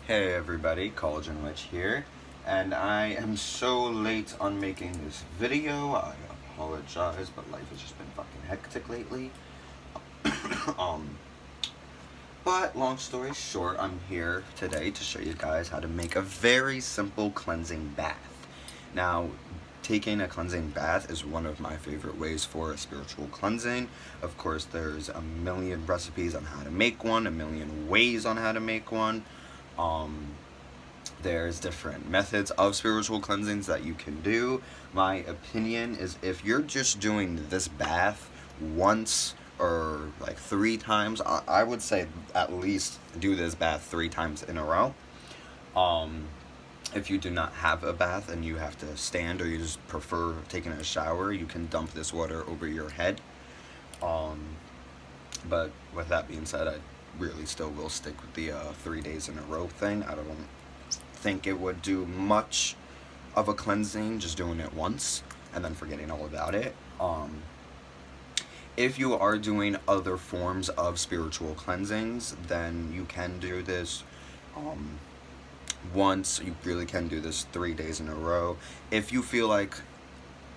Hey everybody, Collagen Witch here, and I am so late on making this video. I apologize, but life has just been fucking hectic lately. um, but long story short, I'm here today to show you guys how to make a very simple cleansing bath. Now, taking a cleansing bath is one of my favorite ways for a spiritual cleansing. Of course, there's a million recipes on how to make one, a million ways on how to make one. Um, there's different methods of spiritual cleansings that you can do. My opinion is if you're just doing this bath once or like 3 times, I would say at least do this bath 3 times in a row. Um, if you do not have a bath and you have to stand or you just prefer taking a shower, you can dump this water over your head. Um, but with that being said, I really still will stick with the 3 days in a row thing. I don't think it would do much of a cleansing just doing it once and then forgetting all about it. If you are doing other forms of spiritual cleansings, then you can do this um, once. You really can do this 3 days in a row. If you feel like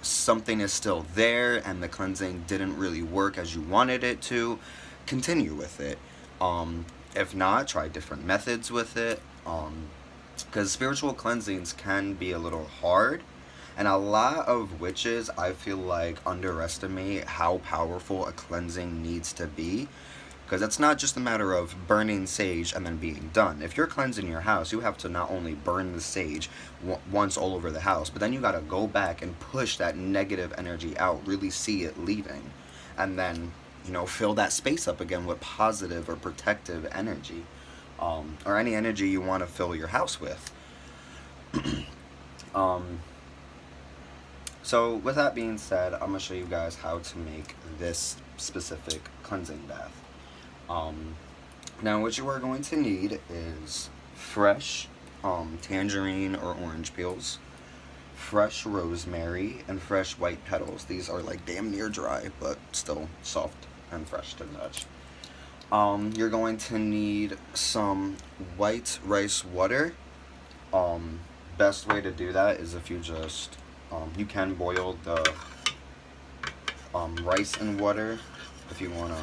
something is still there and the cleansing didn't really work as you wanted it to, continue with it. If not, try different methods with it. Because spiritual cleansings can be a little hard, and a lot of witches, I feel like, underestimate how powerful a cleansing needs to be. Because it's not just a matter of burning sage and then being done. If you're cleansing your house, you have to not only burn the sage once all over the house, but then you gotta go back and push that negative energy out, really see it leaving. And then, fill that space up again with positive or protective energy. Or any energy you want to fill your house with. um, so with that being said, I'm going to show you guys how to make this specific cleansing bath. Now what you are going to need is fresh tangerine or orange peels, fresh rosemary, and fresh white petals. These are like damn near dry, but still soft and fresh to the touch. You're going to need some white rice water. Best way to do that is if you just, you can boil the rice in water if you want to,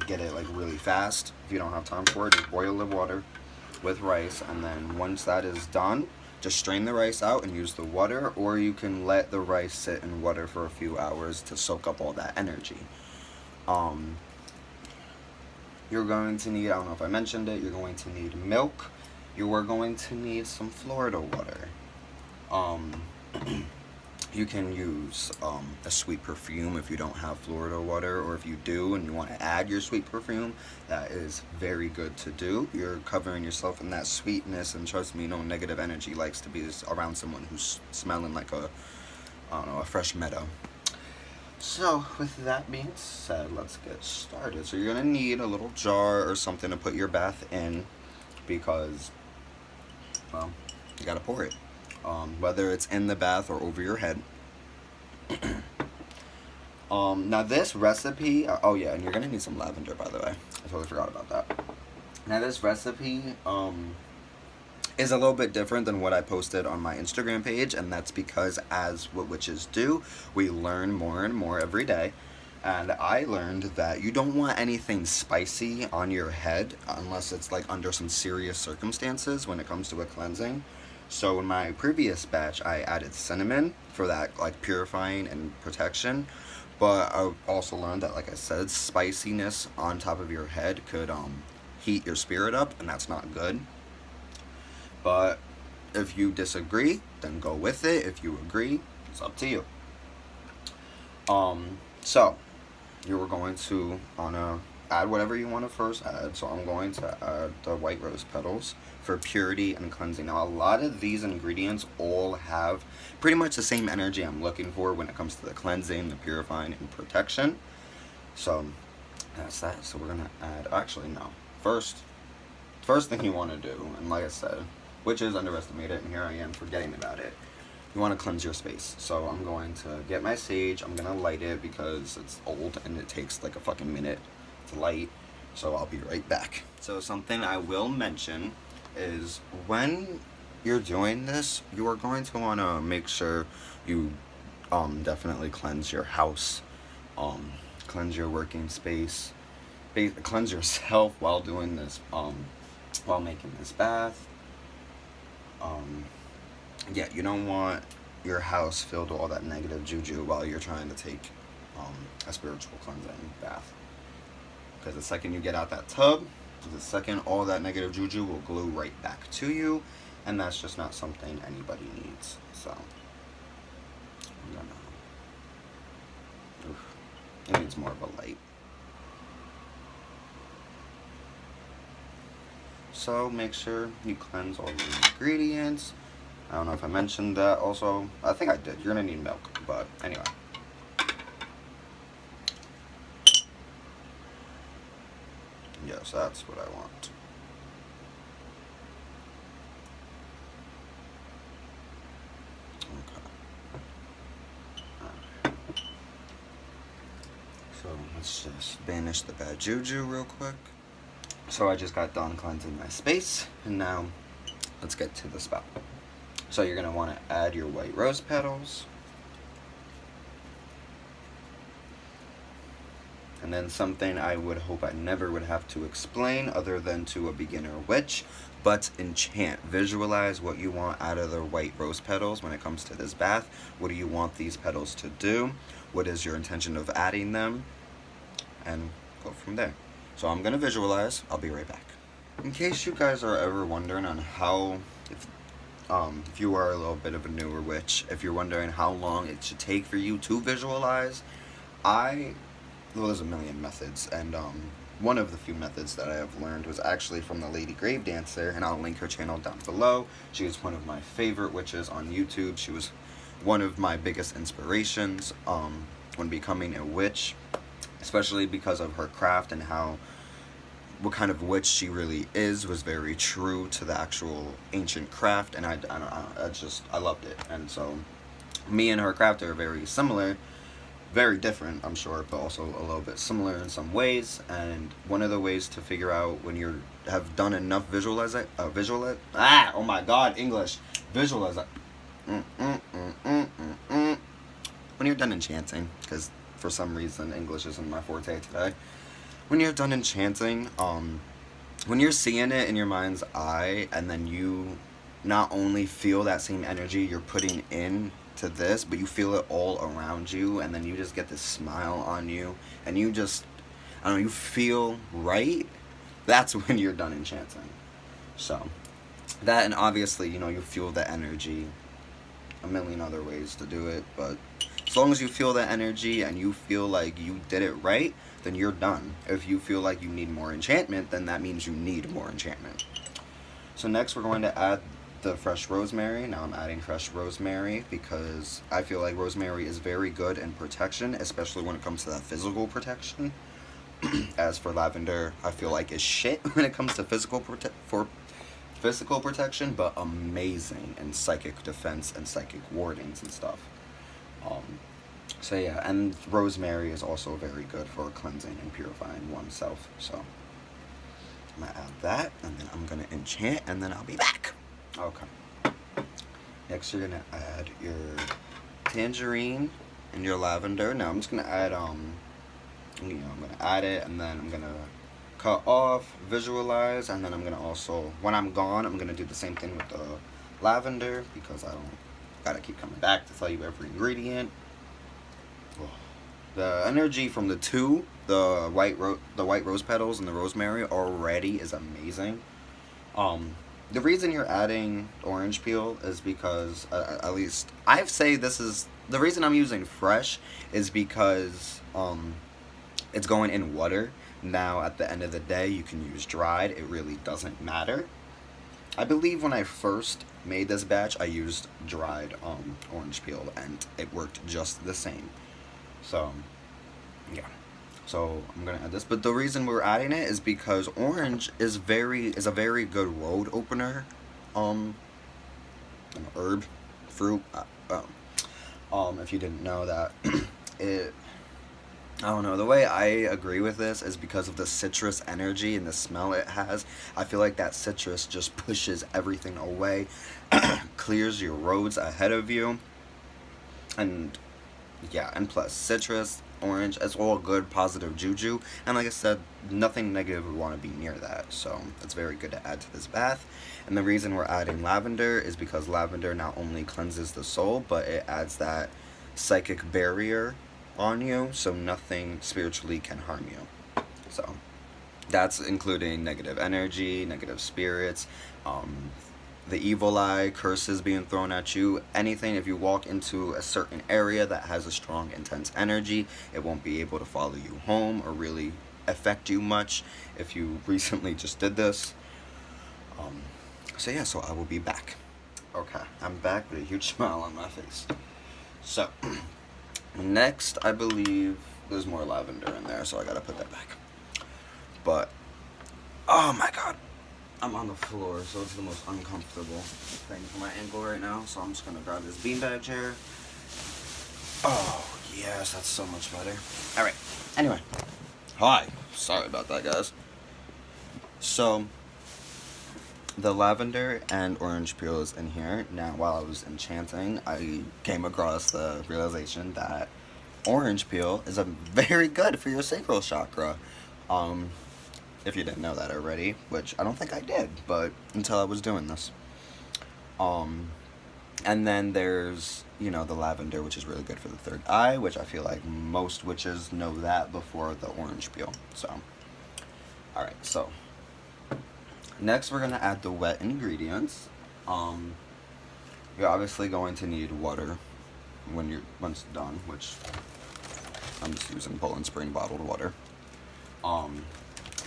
get it like really fast. If you don't have time for it, just boil the water with rice, and then once that is done, just strain the rice out and use the water, or you can let the rice sit in water for a few hours to soak up all that energy. You're going to need, I don't know if I mentioned it, you're going to need milk. You are going to need some Florida water. You can use a sweet perfume if you don't have Florida water, or if you do and you want to add your sweet perfume, that is very good to do. You're covering yourself in that sweetness, and trust me, no negative energy likes to be around someone who's smelling like a fresh meadow. So, with that being said, let's get started. So you're going to need a little jar or something to put your bath in because, well, you got to pour it. Whether it's in the bath or over your head. Now this recipe, oh yeah, and you're going to need some lavender, by the way. I totally forgot about that. Now this recipe, is a little bit different than what I posted on my Instagram page, and that's because, as what witches do, we learn more and more every day. And I learned that you don't want anything spicy on your head unless it's like under some serious circumstances when it comes to a cleansing. So in my previous batch, I added cinnamon for that like purifying and protection. But I also learned that, like I said, spiciness on top of your head could heat your spirit up, and that's not good. But if you disagree, then go with it. If you agree, it's up to you. So you were going to add whatever you want to first add. So I'm going to add the white rose petals for purity and cleansing. Now a lot of these ingredients all have pretty much the same energy I'm looking for when it comes to the cleansing, the purifying, and protection. So that's that. So we're gonna add. Actually, no. First thing you want to do, and like I said, witches underestimate it, and here I am forgetting about it. You want to cleanse your space. So I'm going to get my sage. I'm going to light it because it's old and it takes like a fucking minute to light. So I'll be right back. So something I will mention is when you're doing this, you are going to want to make sure you definitely cleanse your house, um, cleanse your working space, cleanse yourself while doing this, while making this bath. Um, yeah, you don't want your house filled with all that negative juju while you're trying to take a spiritual cleansing bath. Because the second you get out that tub, the second all that negative juju will glue right back to you, and that's just not something anybody needs. So, I'm gonna. Oof, it needs more of a light. So make sure you cleanse all the ingredients. I don't know if I mentioned that also. I think I did. You're gonna need milk, but anyway. Yes, that's what I want. Okay. Alright. So let's just banish the bad juju real quick. So I just got done cleansing my space, and now let's get to the spout. So you're gonna want to add your white rose petals. And then something I would hope I never would have to explain other than to a beginner witch, but enchant. Visualize what you want out of the white rose petals when it comes to this bath. What do you want these petals to do? What is your intention of adding them? And go from there. So I'm going to visualize. I'll be right back. In case you guys are ever wondering on how, if you are a little bit of a newer witch, if you're wondering how long it should take for you to visualize, well, there's a million methods, and one of the few methods that I have learned was actually from the Lady Grave Dancer, and I'll link her channel down below. She is one of my favorite witches on YouTube. She was one of my biggest inspirations when becoming a witch, especially because of her craft and what kind of witch she really is, was very true to the actual ancient craft, and I loved it. And so me and her craft are very similar. Very different, I'm sure, but also a little bit similar in some ways. And one of the ways to figure out when you have done enough oh my god, English, visualize it. When you're done enchanting, because for some reason English isn't my forte today. When you're done enchanting, when you're seeing it in your mind's eye, and then you not only feel that same energy you're putting in to this, but you feel it all around you, and then you just get this smile on you, and you just, I don't know, you feel right. That's when you're done enchanting. So that, and obviously, you feel the energy. A million other ways to do it, but as long as you feel the energy and you feel like you did it right, then you're done. If you feel like you need more enchantment, then that means you need more enchantment. So next we're going to add the fresh rosemary. Now I'm adding fresh rosemary because I feel like rosemary is very good in protection, especially when it comes to that physical protection. As for lavender, I feel like it's shit when it comes to physical protection, but amazing in psychic defense and psychic wardings and stuff. So yeah, and rosemary is also very good for cleansing and purifying oneself. So I'm gonna add that, and then I'm gonna enchant, and then I'll be back. Okay. Next, you're gonna add your tangerine and your lavender. Now I'm just gonna add I'm gonna add it, and then I'm gonna cut off, visualize, and then I'm gonna also, when I'm gone, I'm gonna do the same thing with the lavender, because I don't gotta keep coming back to tell you every ingredient. The energy from the white rose petals and the rosemary already is amazing. The reason you're adding orange peel is because, at least I say this is the reason I'm using fresh, is because it's going in water. Now at the end of the day, you can use dried. It really doesn't matter. I believe when I first made this batch, I used dried orange peel, and it worked just the same. So yeah, so I'm gonna add this, but the reason we're adding it is because orange is a very good road opener, herb, fruit. If you didn't know that, I don't know. The way I agree with this is because of the citrus energy and the smell it has. I feel like that citrus just pushes everything away, clears your roads ahead of you, and yeah, and plus citrus, orange, it's all good, positive juju. And like I said, nothing negative would want to be near that. So it's very good to add to this bath. And the reason we're adding lavender is because lavender not only cleanses the soul, but it adds that psychic barrier on you, so nothing spiritually can harm you. So that's including negative energy, negative spirits, the evil eye, curses being thrown at you, anything. If you walk into a certain area that has a strong, intense energy, it won't be able to follow you home or really affect you much if you recently just did this. So yeah, so I will be back. Okay, I'm back with a huge smile on my face. So, next, I believe there's more lavender in there, so I gotta put that back. But, oh my god, I'm on the floor, so it's the most uncomfortable thing for my ankle right now. So I'm just gonna grab this beanbag chair. Oh, yes, that's so much better. Alright, anyway. Hi. Sorry about that, guys. So, the lavender and orange peel is in here. Now, while I was enchanting, I came across the realization that orange peel is very good for your sacral chakra. If you didn't know that already, which I don't think I did, but until I was doing this. And then there's, the lavender, which is really good for the third eye, which I feel like most witches know that before the orange peel. So, alright, so next we're going to add the wet ingredients. You're obviously going to need water once it's done, which I'm just using Poland Spring bottled water.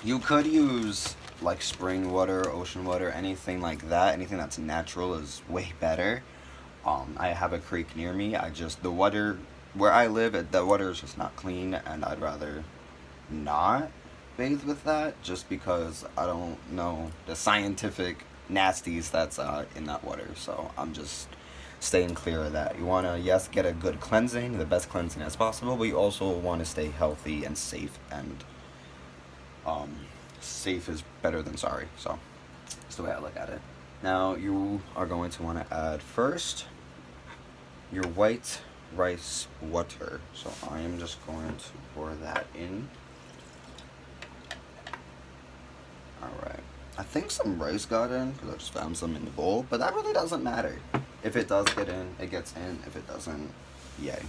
You could use like spring water, ocean water, anything like that. Anything that's natural is way better. I have a creek near me. The water where I live, the water is just not clean, and I'd rather not bathe with that just because I don't know the scientific nasties that's in that water. So I'm just staying clear of that. You want to, yes, get a good cleansing, the best cleansing as possible, but you also want to stay healthy and safe, and safe is better than sorry. So that's the way I look at it. Now you are going to want to add first your white rice water. So I am just going to pour that in. Alright. I think some rice got in because I just found some in the bowl, but that really doesn't matter. If it does get in, it gets in. If it doesn't, yay.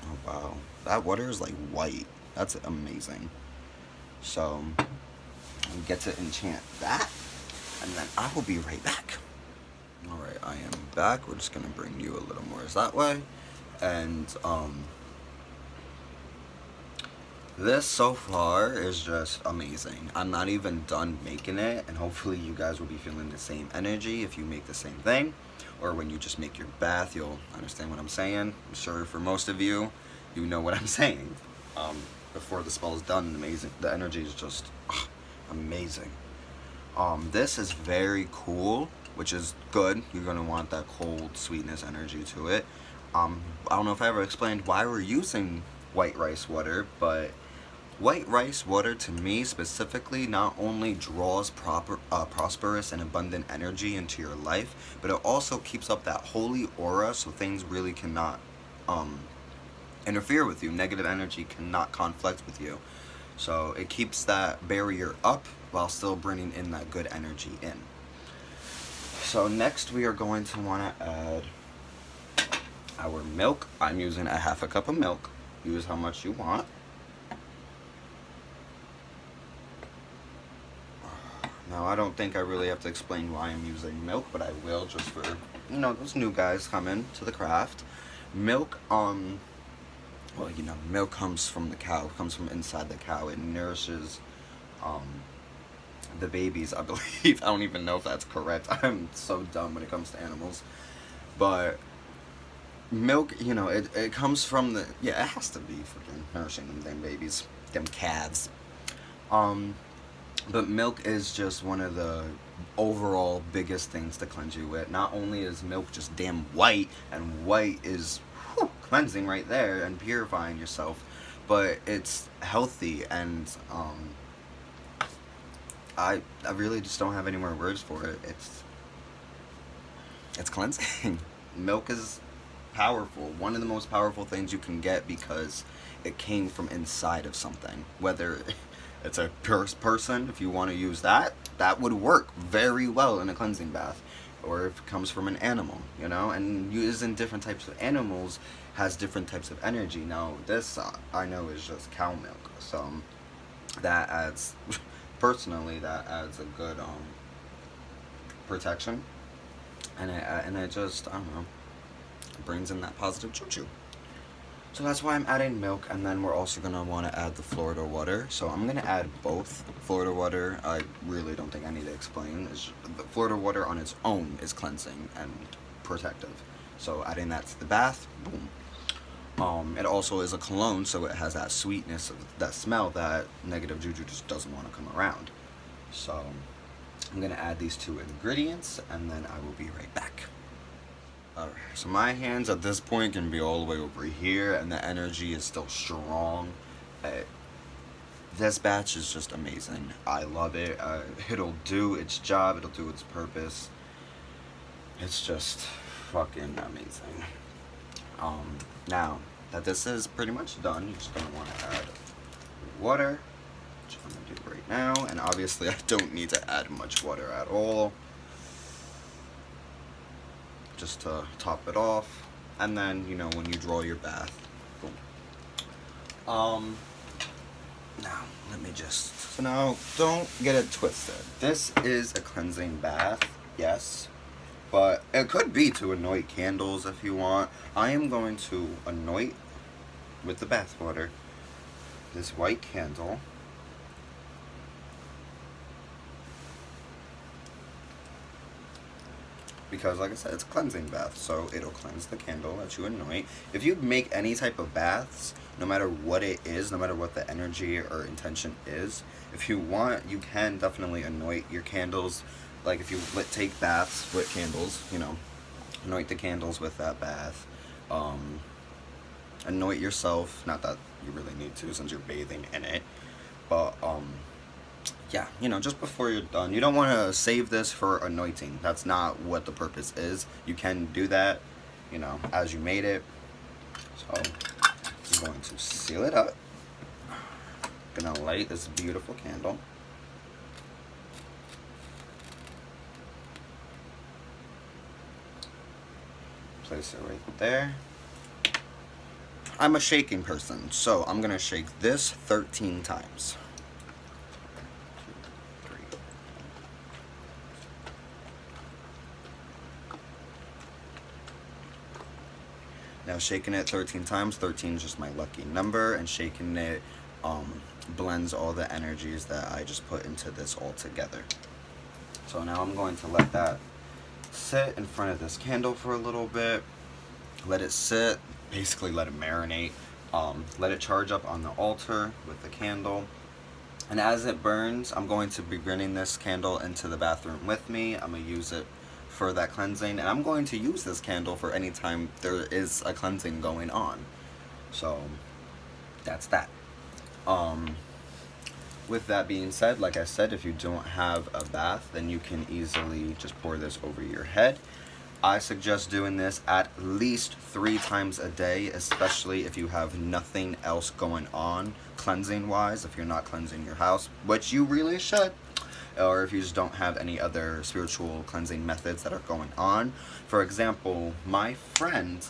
Oh wow. That water is like white. That's amazing. So, I get to enchant that, and then I will be right back. Alright, I am back. We're just going to bring you a little more that way. And, this so far is just amazing. I'm not even done making it, and hopefully you guys will be feeling the same energy if you make the same thing. Or when you just make your bath, you'll understand what I'm saying. I'm sure for most of you, you know what I'm saying. Before the spell is done, amazing. The energy is just amazing. This is very cool, which is good. You're going to want that cold sweetness energy to it. I don't know if I ever explained why we're using white rice water, but white rice water to me specifically not only draws prosperous and abundant energy into your life, but it also keeps up that holy aura, so things really cannot interfere with you. Negative energy cannot conflict with you. So it keeps that barrier up while still bringing in that good energy in. So next we are going to want to add our milk. I'm using a half a cup of milk. Use how much you want. Now, I don't think I really have to explain why I'm using milk, but I will just for, those new guys coming to the craft. Milk, milk comes from the cow, comes from inside the cow. It nourishes, the babies, I believe. I don't even know if that's correct. I'm so dumb when it comes to animals. But milk, it comes from it has to be freaking nourishing them damn babies, them calves. But milk is just one of the overall biggest things to cleanse you with. Not only is milk just damn white, and white is cleansing right there and purifying yourself, but it's healthy, and I really just don't have any more words for it. It's cleansing. Milk is powerful. One of the most powerful things you can get because it came from inside of something. Whether it's a person, if you want to use that, that would work very well in a cleansing bath. Or if it comes from an animal, you know, and using different types of animals has different types of energy. Now, this I know is just cow milk, so that adds, personally, that adds a good protection, and it just, I don't know, brings in that positive choo-choo. So that's why I'm adding milk, and then we're also going to want to add the Florida water. So I'm going to add both. Florida water, I really don't think I need to explain. The Florida water on its own is cleansing and protective. So adding that to the bath, boom. It also is a cologne, so it has that sweetness, of that smell that negative juju just doesn't want to come around. So I'm going to add these two ingredients, and then I will be right back. Alright, so my hands at this point can be all the way over here, and the energy is still strong. This batch is just amazing. I love it. It'll do its job. It'll do its purpose. It's just fucking amazing. Now that this is pretty much done, you're just going to want to add water, which I'm going to do right now. And obviously I don't need to add much water at all, just to top it off. And then, you know, when you draw your bath, boom. Now let me just, so now don't get it twisted. This is a cleansing bath, yes, but it could be to anoint candles if you want. I am going to anoint with the bath water this white candle. Because, like I said, it's a cleansing bath, so it'll cleanse the candle that you anoint. If you make any type of baths, no matter what it is, no matter what the energy or intention is, if you want, you can definitely anoint your candles. Like, if you take baths with candles, you know, anoint the candles with that bath. Anoint yourself, not that you really need to since you're bathing in it, but, yeah, you know, just before you're done. You don't want to save this for anointing. That's not what the purpose is. You can do that, you know, as you made it. So I'm going to seal it up. Gonna light this beautiful candle. Place it right there. I'm a shaking person, so I'm gonna shake this 13 times. Now shaking it 13 times, 13 is just my lucky number, and shaking it blends all the energies that I just put into this all together. So now I'm going to let that sit in front of this candle for a little bit. Let it sit, basically let it marinate. Let it charge up on the altar with the candle. And as it burns, I'm going to be bringing this candle into the bathroom with me. I'm going to use it for that cleansing, and I'm going to use this candle for any time there is a cleansing going on. So that's that. With that being said, like I said, if you don't have a bath, then you can easily just pour this over your head. I suggest doing this at least 3 times a day, especially if you have nothing else going on cleansing wise, if you're not cleansing your house, which you really should, or if you just don't have any other spiritual cleansing methods that are going on. For example, my friend,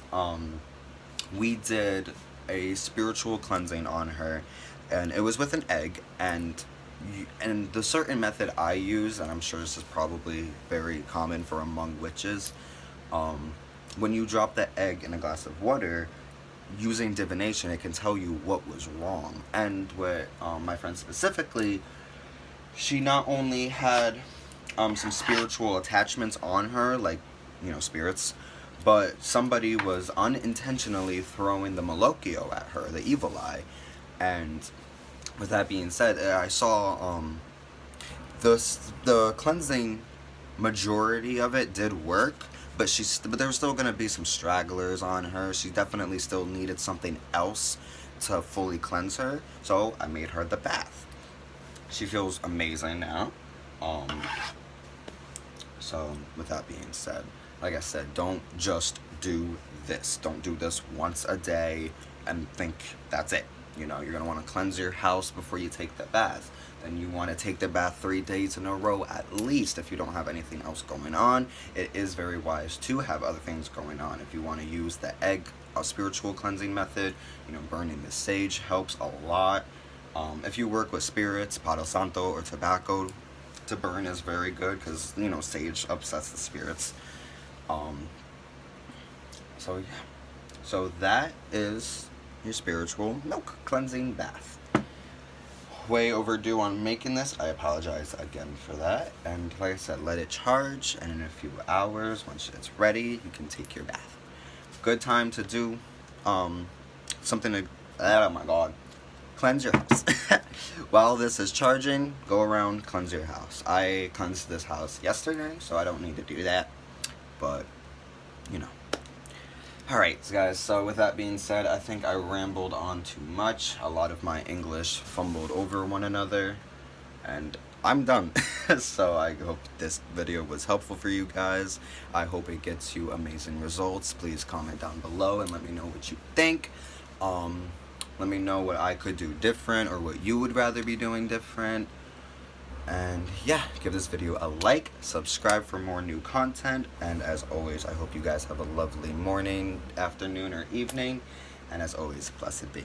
we did a spiritual cleansing on her, and it was with an egg, and the certain method I use, and I'm sure this is probably very common for among witches, when you drop the egg in a glass of water, using divination, it can tell you what was wrong. And with my friend specifically, she not only had some spiritual attachments on her, like, you know, spirits, but somebody was unintentionally throwing the Malocchio at her, the evil eye. And with that being said, I saw the cleansing majority of it did work, but there was still going to be some stragglers on her. She definitely still needed something else to fully cleanse her, so I made her the bath. She feels amazing now. So with that being said, like I said, don't just do this. Don't do this once a day and think that's it. You know, you're going to want to cleanse your house before you take the bath. Then you want to take the bath 3 days in a row at least if you don't have anything else going on. It is very wise to have other things going on. If you want to use the egg spiritual cleansing method, you know, burning the sage helps a lot. If you work with spirits, Palo Santo or tobacco to burn is very good because, you know, sage upsets the spirits. So yeah, so that is your spiritual milk cleansing bath. Way overdue on making this. I apologize again for that. And like I said, let it charge, and in a few hours, once it's ready, you can take your bath. Good time to do something to, oh my god, cleanse your house. While this is charging, go around, cleanse your house. I cleansed this house yesterday, so I don't need to do that, but you know. Alright guys, so with that being said, I think I rambled on too much. A lot of my English fumbled over one another, and I'm done. So I hope this video was helpful for you guys. I hope it gets you amazing results. Please comment down below and let me know what you think. Let me know what I could do different or what you would rather be doing different. And yeah, give this video a like, subscribe for more new content, and as always, I hope you guys have a lovely morning, afternoon, or evening, and as always, blessed be.